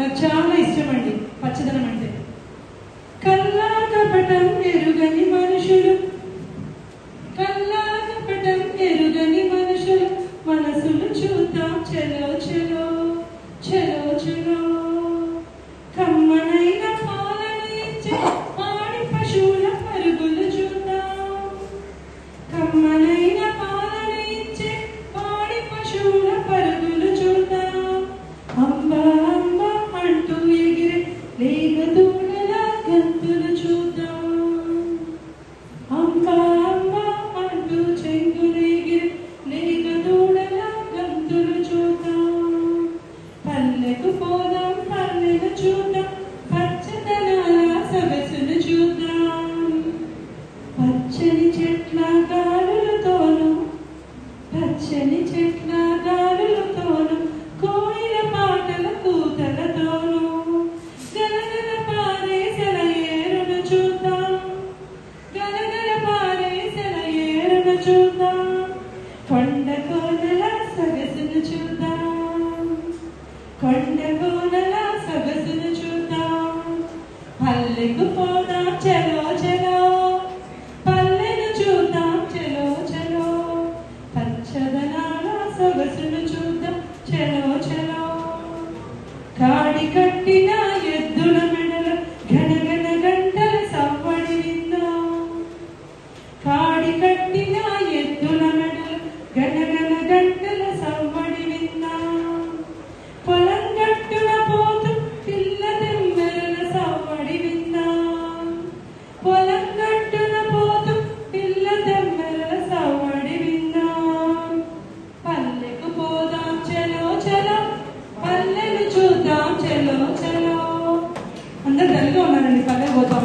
నాకు చాలా ఇష్టం అండి పచ్చదనం అంటే. కల్లా కపటం ఎరుగని మనుషులు, కల్లా కపటం ఎరుగని మనుషులు మనసులు చూద్దాం చలో చలో చలో చలో. కమ్మనైన పాలనిచ్చే పాడి పశువుల పరుగులు చూద్దాం, కమ్మనైన పాలనిచ్చే పాడి పశువుల పరుగులు చూద్దాం. అంబా అంబా అంటూ ఎగిరే లేగ దూడల గంతులు చూద్దాం, అంబా అంబా అంటూ చెంగులేగిరే లేగ దూడల గంతులు చూద్దాం. పల్లెకు పోదాం పల్లెను చూద్దాం, పచ్చదనాల సొగసును చూద్దాం. పచ్చని చెట్ల గాలులతోను, పచ్చని చెట్ల గాలులతోను, కోయిల పాటల కూతలతోను గలగల పారే సెలయేరును చూద్దాం, గలగల పారే సెలయేరును చూద్దాం. కొండ కోనల సొగసును చూద్దాం, కొండ కోనల సొగసును చూద్దాం. పల్లెకు పోదాం చలో చలో, పల్లెను చూద్దాం చలో చలో. పచ్చదనాల సొగసును చూద్దాం చలో చలో. కాడి కట్టిన ఎద్దుల మెడల గణగణ గంటల సవ్వడి విందాం, కాడి కట్టిన ఎద్దుల మెడల గణగణ గంటల సవ్వడి విందాం. పొలం గట్టున పోతూ పిల్ల తెమ్మెరల సవ్వడి విందాం, పొలం గట్టున పోతూ పిల్ల తెమ్మెరల సవ్వడి విందాం. పల్లెకు పోదాం చలో చలో, పల్లెను చూద్దాం చలో చలో. అందరు కలిగా ఉన్నారండి, పల్లెకు పోతాం.